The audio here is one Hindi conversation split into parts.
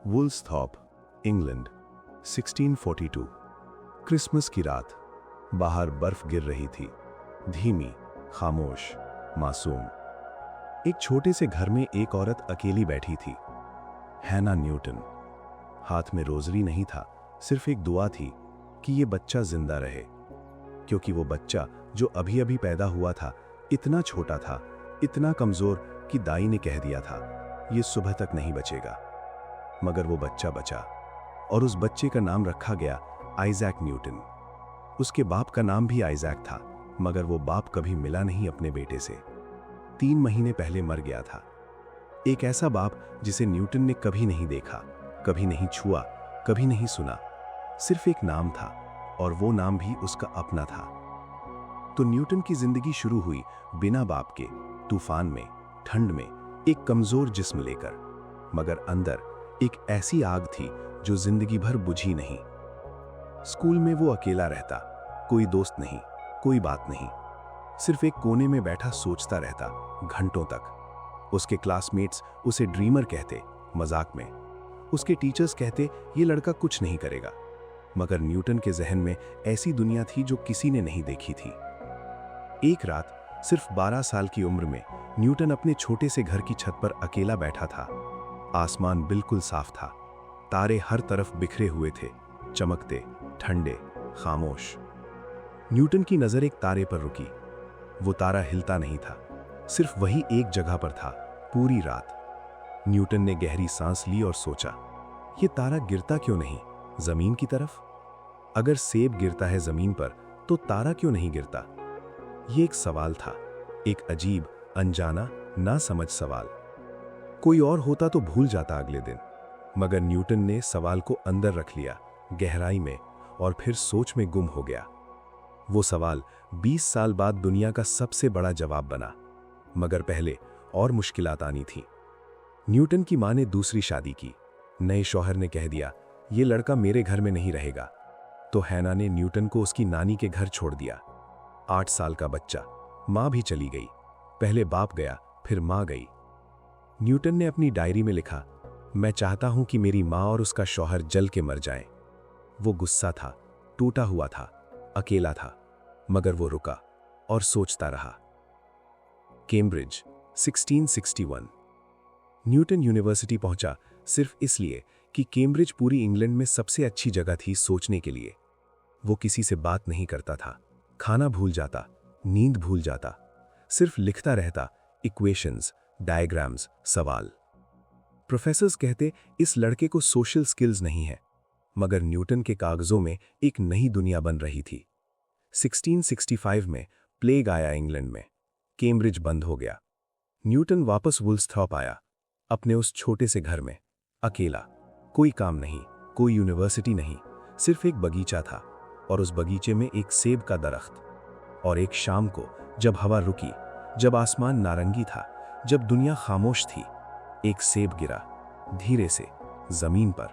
वुल्सथॉर्प, इंग्लैंड, 1642। क्रिसमस की रात। बाहर बर्फ गिर रही थी, धीमी, खामोश, मासूम। एक छोटे से घर में एक औरत अकेली बैठी थी, हैना न्यूटन। हाथ में रोजरी नहीं था, सिर्फ एक दुआ थी कि ये बच्चा जिंदा रहे, क्योंकि वो बच्चा जो अभी अभी पैदा हुआ था इतना छोटा था, इतना कमजोर कि दाई ने कह दिया था ये सुबह तक नहीं बचेगा। मगर वो बच्चा बचा, और उस बच्चे का नाम रखा गया आइजैक न्यूटन। उसके बाप का नाम भी आइजैक था, मगर वो बाप कभी मिला नहीं अपने बेटे से। 3 महीने पहले मर गया था। एक ऐसा बाप जिसे न्यूटन ने कभी नहीं देखा, कभी नहीं छुआ, कभी नहीं सुना। सिर्फ एक नाम था, और वो नाम भी उसका अपना था। तो न्यूटन की जिंदगी शुरू हुई बिना बाप के, तूफान में, ठंड में, एक कमजोर जिस्म लेकर। मगर अंदर एक ऐसी आग थी जो जिंदगी भर बुझी नहीं। स्कूल में वो अकेला रहता, कोई दोस्त नहीं, कोई बात नहीं। सिर्फ एक कोने में बैठा सोचता रहता, घंटों तक। उसके क्लासमेट्स उसे ड्रीमर कहते, मजाक में। उसके टीचर्स कहते ये लड़का कुछ नहीं करेगा। मगर न्यूटन के जहन में ऐसी दुनिया थी जो किसी ने नहीं देखी थी। एक रात, सिर्फ 12 साल की उम्र में, न्यूटन अपने छोटे से घर की छत पर अकेला बैठा था। आसमान बिल्कुल साफ था, तारे हर तरफ बिखरे हुए थे, चमकते, ठंडे, खामोश। न्यूटन की नजर एक तारे पर रुकी। वो तारा हिलता नहीं था, सिर्फ वही एक जगह पर था, पूरी रात। न्यूटन ने गहरी सांस ली और सोचा, ये तारा गिरता क्यों नहीं जमीन की तरफ? अगर सेब गिरता है जमीन पर, तो तारा क्यों नहीं गिरता? ये एक सवाल था, एक अजीब, अनजाना, ना समझ सवाल। कोई और होता तो भूल जाता अगले दिन, मगर न्यूटन ने सवाल को अंदर रख लिया, गहराई में, और फिर सोच में गुम हो गया। वो सवाल 20 साल बाद दुनिया का सबसे बड़ा जवाब बना। मगर पहले और मुश्किलात आनी थी। न्यूटन की मां ने दूसरी शादी की। नए शौहर ने कह दिया ये लड़का मेरे घर में नहीं रहेगा। तो हैना ने न्यूटन को उसकी नानी के घर छोड़ दिया। 8 साल का बच्चा, मां भी चली गई। पहले बाप गया, फिर मां गई। न्यूटन ने अपनी डायरी में लिखा, मैं चाहता हूं कि मेरी मां और उसका शौहर जल के मर जाएं। वो गुस्सा था, टूटा हुआ था, अकेला था, मगर वो रुका और सोचता रहा। कैम्ब्रिज, 1661। न्यूटन यूनिवर्सिटी पहुंचा सिर्फ इसलिए कि कैम्ब्रिज पूरी इंग्लैंड में सबसे अच्छी जगह थी सोचने के लिए। वो किसी से बात नहीं करता था, खाना भूल जाता, नींद भूल जाता, सिर्फ लिखता रहता, इक्वेशंस, डायग्राम्स, सवाल। प्रोफेसर्स कहते इस लड़के को सोशल स्किल्स नहीं है, मगर न्यूटन के कागजों में एक नई दुनिया बन रही थी। 1665 में प्लेग आया इंग्लैंड में, कैम्ब्रिज बंद हो गया। न्यूटन वापस वुल्सथॉर्प आया, अपने उस छोटे से घर में, अकेला। कोई काम नहीं, कोई यूनिवर्सिटी नहीं, सिर्फ एक बगीचा था, और उस बगीचे में एक सेब का दरख्त। और एक शाम को, जब हवा रुकी, जब आसमान नारंगी था, जब दुनिया खामोश थी, एक सेब गिरा, धीरे से, जमीन पर,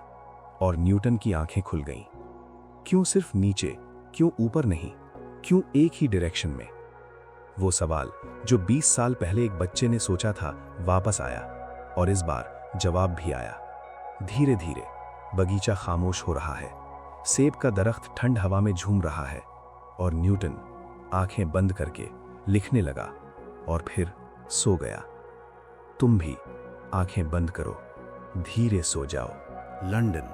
और न्यूटन की आंखें खुल गईं। क्यों सिर्फ नीचे, क्यों ऊपर नहीं, क्यों एक ही डायरेक्शन में? वो सवाल जो 20 साल पहले एक बच्चे ने सोचा था वापस आया, और इस बार जवाब भी आया। धीरे धीरे बगीचा खामोश हो रहा है, सेब का दरख्त ठंड हवा में झूम रहा है, और न्यूटन आंखें बंद करके लिखने लगा, और फिर सो गया। तुम भी आंखें बंद करो, धीरे सो जाओ। लंदन,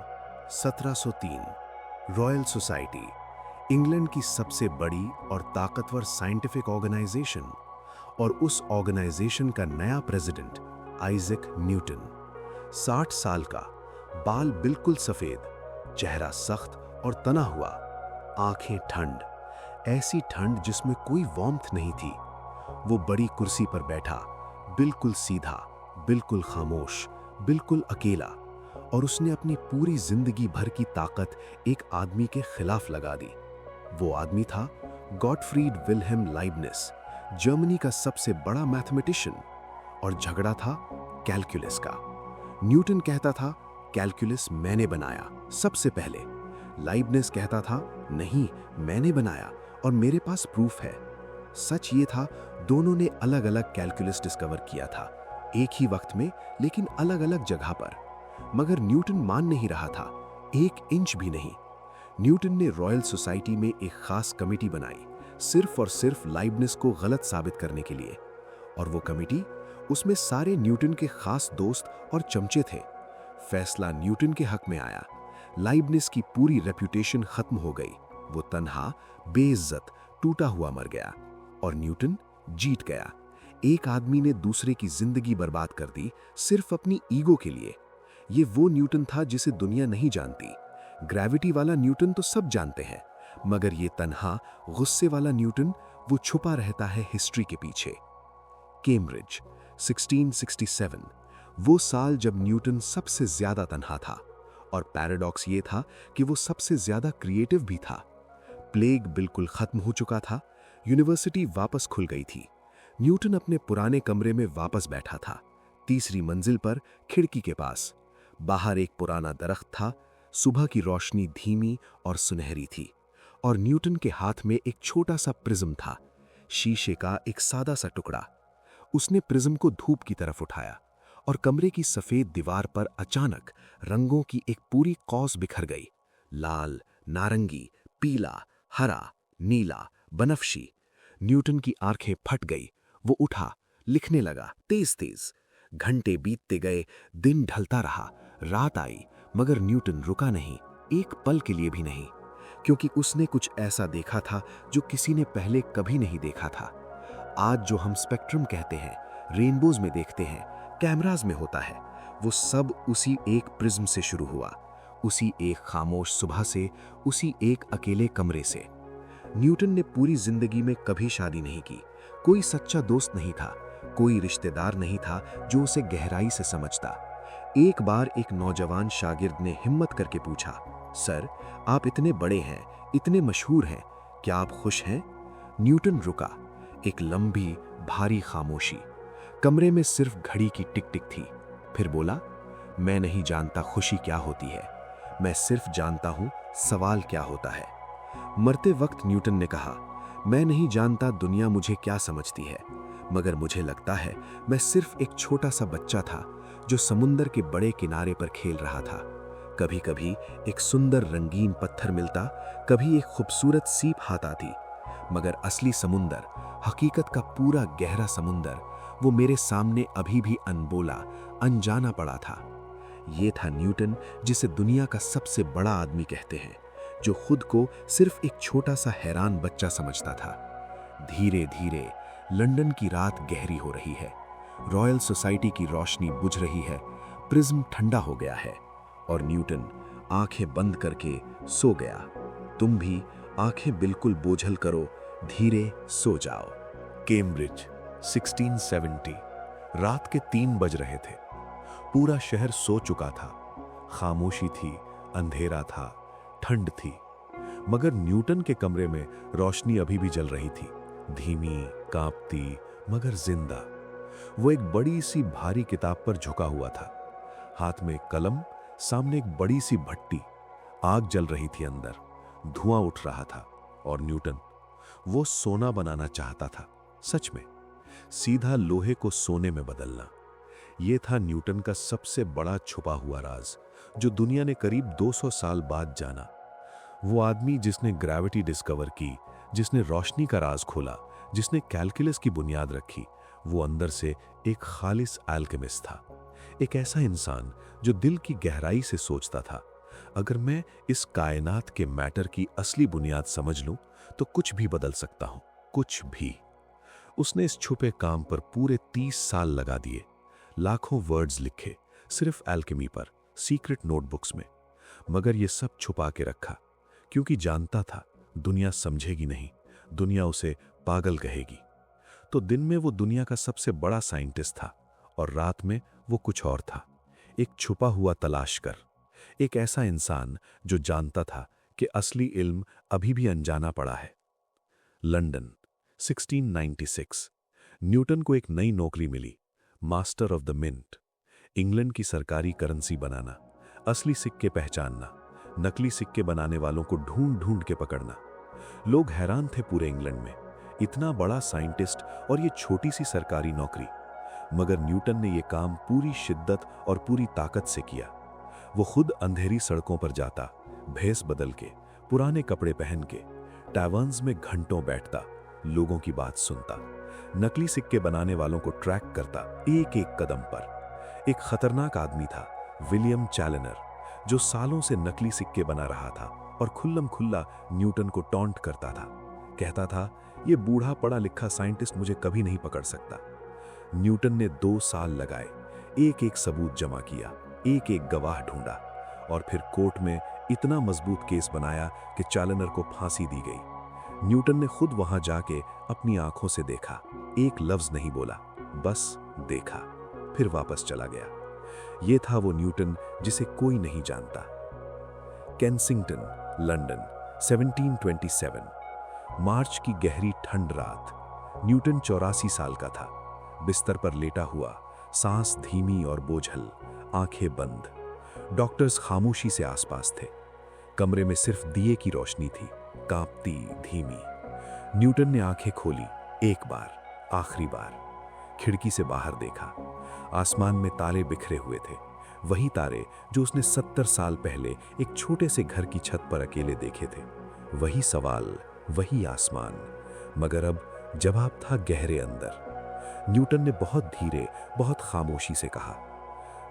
1703। रॉयल सोसाइटी, इंग्लैंड की सबसे बड़ी और ताकतवर साइंटिफिक ऑर्गेनाइजेशन, और उस ऑर्गेनाइजेशन का नया प्रेसिडेंट आइजैक न्यूटन। 60 साल का, बाल बिल्कुल सफेद, चेहरा सख्त और तना हुआ, आंखें ठंड, ऐसी ठंड जिसमें कोई वार्मथ नहीं थी। वो बड़ी कुर्सी पर बैठा, बिल्कुल सीधा, बिल्कुल खामोश, बिल्कुल अकेला, और उसने अपनी पूरी जिंदगी भर की ताकत एक आदमी के खिलाफ लगा दी। वो आदमी था गॉटफ्रीड विल्हेम लाइबनिस, जर्मनी का सबसे बड़ा मैथमेटिशियन, और झगड़ा था कैलकुलस का। न्यूटन कहता था कैलकुलस मैंने बनाया सबसे पहले। लाइबनिस कहता था नहीं, मैंने बनाया और मेरे पास प्रूफ है। सच ये था, दोनों ने अलग अलग कैलकुलस डिस्कवर किया था, एक ही वक्त में लेकिन अलग अलग जगह पर। मगर न्यूटन मान नहीं रहा था, 1 इंच भी नहीं। न्यूटन ने रॉयल सोसाइटी में एक खास कमेटी बनाई, सिर्फ और सिर्फ लाइबनिज को गलत साबित करने के लिए। और वो कमेटी, उसमें सारे न्यूटन के खास दोस्त और चमचे थे। फैसला न्यूटन के हक में आया। लाइबनिज की पूरी रेप्यूटेशन खत्म हो गई। वो तन्हा, बेइज्जत, टूटा हुआ मर गया और न्यूटन जीत गया। एक आदमी ने दूसरे की जिंदगी बर्बाद कर दी सिर्फ अपनी ईगो के लिए। ये वो न्यूटन था जिसे दुनिया नहीं जानती। ग्रेविटी वाला न्यूटन तो सब जानते हैं, मगर ये तन्हा, गुस्से वाला न्यूटन, वो छुपा रहता है हिस्ट्री के पीछे। कैम्ब्रिज, 1667, वो साल जब न्यूटन सबसे ज्यादा तन्हा था। और पैराडॉक्स ये था कि वो सबसे ज्यादा क्रिएटिव भी था। प्लेग बिल्कुल खत्म हो चुका था, यूनिवर्सिटी वापस खुल गई थी। न्यूटन अपने पुराने कमरे में वापस बैठा था, तीसरी मंजिल पर, खिड़की के पास। बाहर एक पुराना दरख्त था, सुबह की रोशनी धीमी और सुनहरी थी, और न्यूटन के हाथ में एक छोटा सा प्रिज्म था, शीशे का एक सादा सा टुकड़ा। उसने प्रिज्म को धूप की तरफ उठाया और कमरे की सफेद दीवार पर अचानक रंगों की एक पूरी कौस बिखर गई। लाल, नारंगी, पीला, हरा, नीला, बनफशी। न्यूटन की आंखें फट गई। वो उठा, लिखने लगा तेज तेज। घंटे बीतते गए, दिन ढलता रहा, रात आई, मगर न्यूटन रुका नहीं, एक पल के लिए भी नहीं, क्योंकि उसने कुछ ऐसा देखा था जो किसी ने पहले कभी नहीं देखा था। आज जो हम स्पेक्ट्रम कहते हैं, रेनबोज में देखते हैं, कैमराज में होता है, वो सब उसी एक प्रिज्म से शुरू हुआ, उसी एक खामोश सुबह से, उसी एक अकेले कमरे से। न्यूटन ने पूरी जिंदगी में कभी शादी नहीं की, कोई सच्चा दोस्त नहीं था, कोई रिश्तेदार नहीं था जो उसे गहराई से समझता। एक बार एक नौजवान शागिर्द ने हिम्मत करके पूछा, सर, आप इतने बड़े हैं, इतने मशहूर हैं, क्या आप खुश हैं? न्यूटन रुका। एक लंबी, भारी खामोशी। कमरे में सिर्फ घड़ी की टिक टिक थी। फिर बोला, मैं नहीं जानता खुशी क्या होती है, मैं सिर्फ जानता हूं सवाल क्या होता है। मरते वक्त न्यूटन ने कहा, मैं नहीं जानता दुनिया मुझे क्या समझती है, मगर मुझे लगता है मैं सिर्फ एक छोटा सा बच्चा था जो समुंदर के बड़े किनारे पर खेल रहा था। कभी कभी एक सुंदर रंगीन पत्थर मिलता, कभी एक खूबसूरत सीप हाथ आती, मगर असली समुंदर, हकीकत का पूरा गहरा समुंदर, वो मेरे सामने अभी भी अनबोला, अनजाना पड़ा था। ये था न्यूटन, जिसे दुनिया का सबसे बड़ा आदमी कहते हैं, जो खुद को सिर्फ एक छोटा सा हैरान बच्चा समझता था। धीरे धीरे लंदन की रात गहरी हो रही है, रॉयल सोसाइटी की रोशनी बुझ रही है, प्रिज्म ठंडा हो गया है, और न्यूटन आंखें बंद करके सो गया। तुम भी आंखें बिल्कुल बोझल करो, धीरे सो जाओ। कैम्ब्रिज, 1670, रात के 3 बज रहे थे। पूरा शहर सो चुका था। खामोशी थी, अंधेरा था, ठंड थी, मगर न्यूटन के कमरे में रोशनी अभी भी जल रही थी, धीमी, कांपती, मगर जिंदा। वो एक बड़ी सी भारी किताब पर झुका हुआ था, हाथ में एक कलम, सामने एक बड़ी सी भट्टी। आग जल रही थी अंदर, धुआं उठ रहा था, और न्यूटन, वो सोना बनाना चाहता था, सच में, सीधा लोहे को सोने में बदलना। यह था न्यूटन का सबसे बड़ा छुपा हुआ राज, जो दुनिया ने करीब 200 साल बाद जाना। वो आदमी जिसने ग्रेविटी डिस्कवर की, जिसने रोशनी का राज खोला, जिसने कैलकुलस की बुनियाद रखी, वो अंदर से एक खालिस एल्केमिस्ट था। एक ऐसा इंसान जो दिल की गहराई से सोचता था, अगर मैं इस कायनात के मैटर की असली बुनियाद समझ लूं तो कुछ भी बदल सकता हूं, कुछ भी। उसने इस छुपे काम पर पूरे 30 साल लगा दिए, लाखों वर्ड्स लिखे सिर्फ एल्केमी पर, सीक्रेट नोटबुक्स में, मगर ये सब छुपा के रखा, क्योंकि जानता था दुनिया समझेगी नहीं, दुनिया उसे पागल कहेगी। तो दिन में वो दुनिया का सबसे बड़ा साइंटिस्ट था, और रात में वो कुछ और था, एक छुपा हुआ तलाश कर, एक ऐसा इंसान जो जानता था कि असली इल्म अभी भी अनजाना पड़ा है। लंदन, 1696, न्यूटन को एक नई नौकरी मिली, master of the mint. England की सरकारी करेंसी बनाना, असली सिक्के पहचानना, नकली सिक्के बनाने वालों को ढूंढ ढूंढ के पकड़ना। लोग हैरान थे पूरे इंग्लैंड में, इतना बड़ा साइंटिस्ट और ये छोटी सी सरकारी नौकरी। मगर न्यूटन ने यह काम पूरी शिद्दत और पूरी ताकत से किया। वो खुद अंधेरी सड़कों पर जाता, भेस बदल के, पुराने कपड़े पहन के, टैवर्न्स में घंटों बैठता, लोगों की बात सुनता, नकली सिक्के बनाने वालों को ट्रैक करता एक एक कदम पर। एक खतरनाक आदमी था, विलियम चैलेनर, जो सालों से नकली सिक्के बना रहा था और खुल्लम खुल्ला न्यूटन को टॉन्ट करता था। कहता था, ये बूढ़ा पढ़ा लिखा साइंटिस्ट मुझे कभी नहीं पकड़ सकता। न्यूटन ने 2 साल लगाए, एक एक सबूत जमा किया, एक एक गवाह ढूंढा और फिर कोर्ट में इतना मजबूत केस बनाया कि चैलेनर को फांसी दी गई। न्यूटन ने खुद वहां जाके अपनी आंखों से देखा, एक लफ्ज नहीं बोला, बस देखा, फिर वापस चला गया। ये था वो न्यूटन जिसे कोई नहीं जानता। Kensington, London, 1727। मार्च की गहरी ठंड रात। न्यूटन 84 साल का था, बिस्तर पर लेटा हुआ, सांस धीमी और बोझल, आंखें बंद। डॉक्टर्स खामोशी से आसपास थे। कमरे में सिर्फ दिए की रोशनी थी, कांपती, धीमी। न्यूटन ने आंखें खोली, एक बार, आखिरी बार। खिड़की से बाहर देखा। आसमान में तारे बिखरे हुए थे, वही तारे जो उसने 70 साल पहले एक छोटे से घर की छत पर अकेले देखे थे। वही सवाल, वही आसमान, मगर अब जवाब था गहरे अंदर। न्यूटन ने बहुत धीरे, बहुत खामोशी से कहा,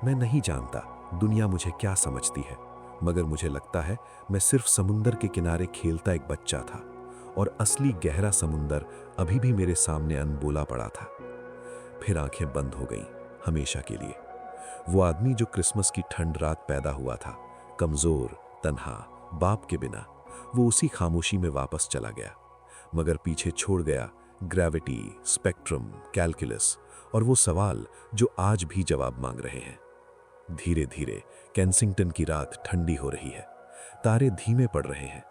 मैं नहीं जानता दुनिया मुझे क्या समझती है, मगर मुझे लगता है मैं सिर्फ समुंदर के किनारे खेलता एक बच्चा था और असली गहरा समुंदर अभी भी मेरे सामने अनबोला पड़ा था। फिर आंखें बंद हो गईं, हमेशा के लिए। वो आदमी जो क्रिसमस की ठंड रात पैदा हुआ था, कमजोर, तन्हा, बाप के बिना, वो उसी खामोशी में वापस चला गया, मगर पीछे छोड़ गया ग्रेविटी, स्पेक्ट्रम, कैलकुलस और वो सवाल जो आज भी जवाब मांग रहे हैं। धीरे धीरे केंसिंगटन की रात ठंडी हो रही है, तारे धीमे पड़ रहे हैं,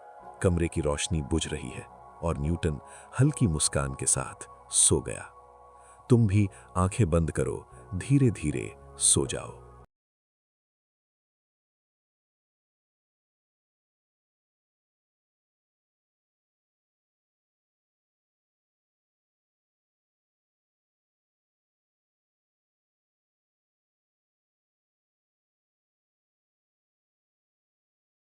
कमरे की रोशनी बुझ रही है और न्यूटन हल्की मुस्कान के साथ सो गया। तुम भी आंखें बंद करो, धीरे धीरे सो जाओ।